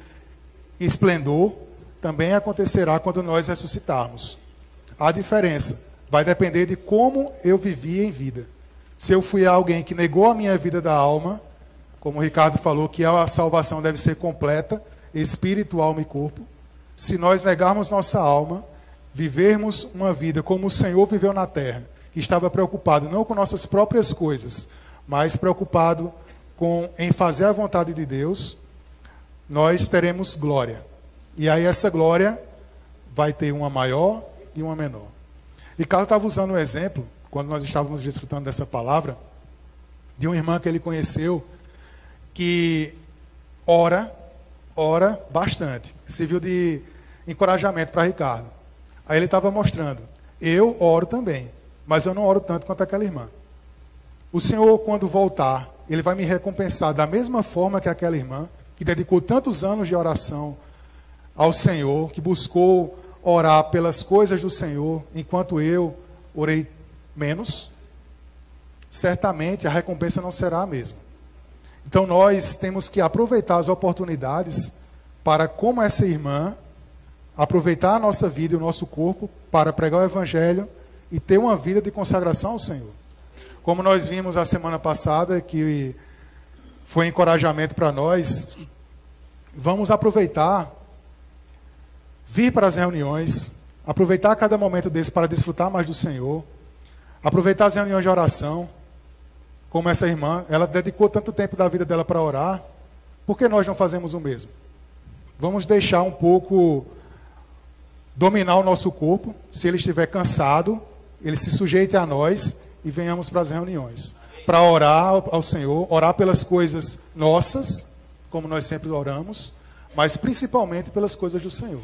[SPEAKER 2] esplendor, também acontecerá quando nós ressuscitarmos. A diferença vai depender de como eu vivi em vida. Se eu fui alguém que negou a minha vida da alma, como o Ricardo falou, que a salvação deve ser completa, espírito, alma e corpo. Se nós negarmos nossa alma, vivermos uma vida como o Senhor viveu na terra, que estava preocupado não com nossas próprias coisas, mas preocupado em fazer a vontade de Deus, nós teremos glória. E aí essa glória vai ter uma maior e uma menor. Ricardo estava usando um exemplo, quando nós estávamos desfrutando dessa palavra, de uma irmã que ele conheceu, que ora bastante. Serviu de encorajamento para Ricardo. Aí ele estava mostrando, eu oro também, mas eu não oro tanto quanto aquela irmã. O Senhor, quando voltar, Ele vai me recompensar da mesma forma que aquela irmã, que dedicou tantos anos de oração ao Senhor, que buscou orar pelas coisas do Senhor, enquanto eu orei menos. Certamente a recompensa não será a mesma. Então nós temos que aproveitar as oportunidades para, como essa irmã, aproveitar a nossa vida e o nosso corpo para pregar o Evangelho e ter uma vida de consagração ao Senhor. Como nós vimos a semana passada, que foi encorajamento para nós, vamos aproveitar, vir para as reuniões, aproveitar cada momento desse para desfrutar mais do Senhor, aproveitar as reuniões de oração, como essa irmã, ela dedicou tanto tempo da vida dela para orar, por que nós não fazemos o mesmo? Vamos deixar um pouco dominar o nosso corpo, se ele estiver cansado, ele se sujeite a nós e venhamos para as reuniões. Para orar ao Senhor, orar pelas coisas nossas, como nós sempre oramos, mas principalmente pelas coisas do Senhor.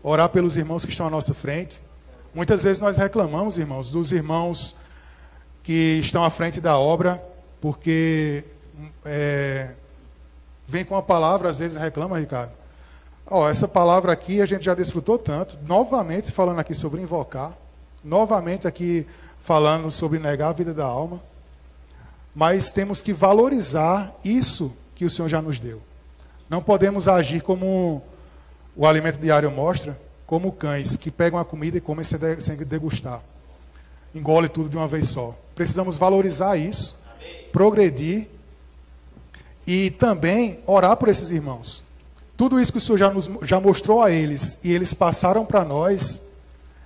[SPEAKER 2] Orar pelos irmãos que estão à nossa frente. Muitas vezes nós reclamamos, irmãos, dos irmãos que estão à frente da obra, porque vem com a palavra, às vezes reclama, Ricardo. Essa palavra aqui a gente já desfrutou tanto, novamente falando aqui sobre invocar, novamente aqui falando sobre negar a vida da alma, mas temos que valorizar isso que o Senhor já nos deu. Não podemos agir como o alimento diário mostra, como cães que pegam a comida e comem sem degustar. Engole tudo de uma vez só. Precisamos valorizar isso, progredir e também orar por esses irmãos. Tudo isso que o Senhor já mostrou a eles e eles passaram para nós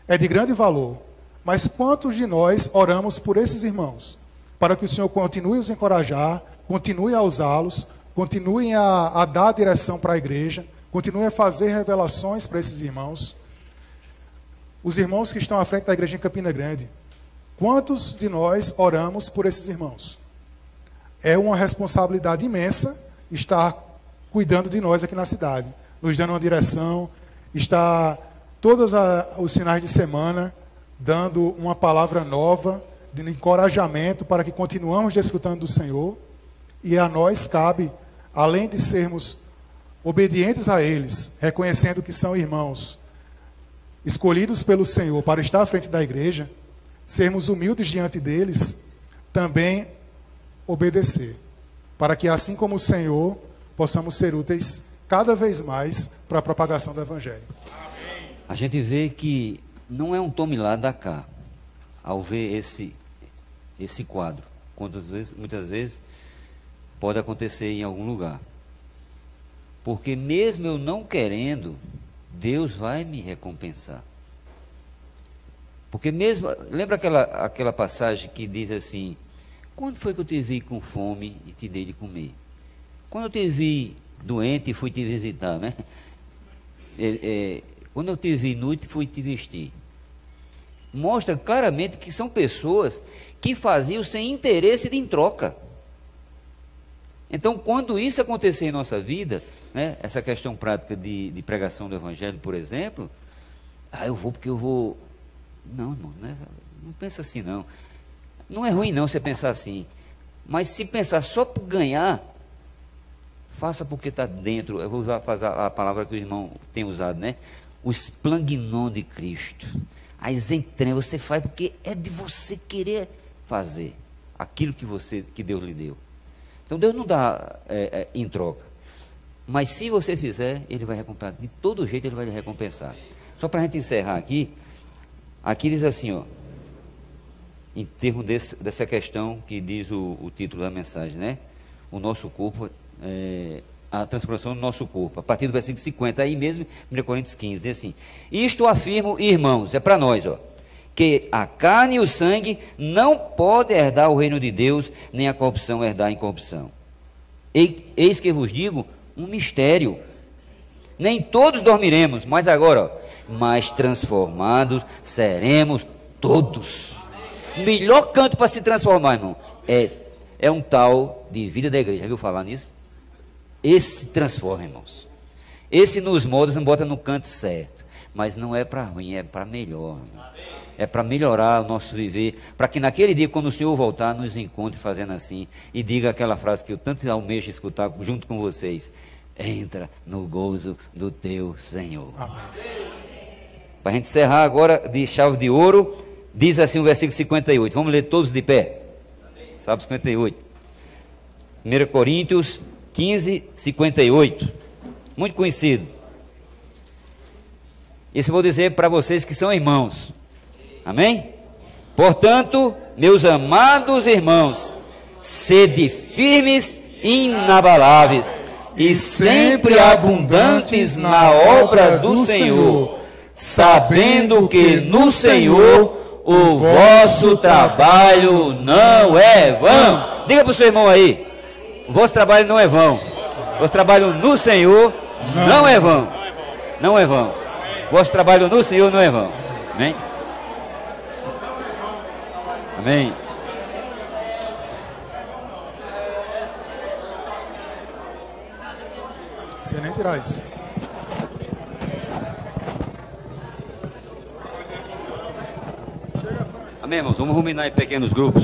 [SPEAKER 2] é de grande valor. Mas quantos de nós oramos por esses irmãos? Para que o Senhor continue a os encorajar, continue a usá-los, continue a dar direção para a igreja, continue a fazer revelações para esses irmãos. Os irmãos que estão à frente da igreja em Campina Grande, quantos de nós oramos por esses irmãos? É uma responsabilidade imensa estar cuidando de nós aqui na cidade, nos dando uma direção, estar todos os finais de semana dando uma palavra nova, de encorajamento para que continuamos desfrutando do Senhor. E a nós cabe, além de sermos obedientes a eles, reconhecendo que são irmãos escolhidos pelo Senhor para estar à frente da igreja, sermos humildes diante deles, também obedecer, para que assim como o Senhor, possamos ser úteis cada vez mais para a propagação do Evangelho.
[SPEAKER 1] A gente vê que não é um tome lá da cá, ao ver esse quadro. Muitas vezes pode acontecer em algum lugar. Porque mesmo eu não querendo, Deus vai me recompensar. Porque mesmo, lembra aquela passagem que diz assim, quando foi que eu te vi com fome e te dei de comer? Quando eu te vi doente e fui te visitar, né? Quando eu te vi nu e fui te vestir. Mostra claramente que são pessoas que faziam sem interesse em troca. Então, quando isso acontecer em nossa vida, né, essa questão prática de pregação do Evangelho, por exemplo, eu vou porque eu vou... Não, irmão, não pensa assim, não. Não é ruim, não, você pensar assim. Mas se pensar só por ganhar, faça porque está dentro. Eu vou usar a palavra que o irmão tem usado, né? o esplangnon de Cristo. As entranhas, você faz porque é de você querer fazer aquilo que Deus lhe deu. Então Deus não dá em troca. Mas se você fizer, Ele vai recompensar. De todo jeito Ele vai lhe recompensar. Só para a gente encerrar aqui diz assim, ó, em termos dessa questão que diz o título da mensagem, né? O nosso corpo, a transformação do nosso corpo. A partir do versículo 50, aí mesmo, 1 Coríntios 15, diz assim: isto afirmo, irmãos, é para nós, ó, que a carne e o sangue não podem herdar o reino de Deus, nem a corrupção herdar a incorrupção. Eis que vos digo um mistério. Nem todos dormiremos, mas agora, ó, mas transformados seremos todos. O melhor canto para se transformar, irmão, é um tal de vida da igreja. Já viu falar nisso? Esse transforma, irmãos. Esse nos molda, nos bota no canto certo. Mas não é para ruim, é para melhor. Irmão. É para melhorar o nosso viver, para que naquele dia, quando o Senhor voltar, nos encontre fazendo assim, e diga aquela frase que eu tanto almejo escutar junto com vocês: entra no gozo do teu Senhor. Para a gente encerrar agora, de chave de ouro, diz assim o versículo 58, vamos ler todos de pé. Salmo 58. 1 Coríntios 15, 58. Muito conhecido. Isso eu vou dizer para vocês que são irmãos. Amém? Portanto, meus amados irmãos, sede firmes e inabaláveis, e sempre abundantes na obra do Senhor, sabendo que no Senhor o vosso trabalho não é vão. Diga para o seu irmão aí: o vosso trabalho não é vão. O vosso trabalho no Senhor não é vão. Não é vão. O vosso trabalho no Senhor não é vão. Amém? Amém.
[SPEAKER 2] Excelente, Irais.
[SPEAKER 1] Amém, irmãos? Vamos ruminar em pequenos grupos.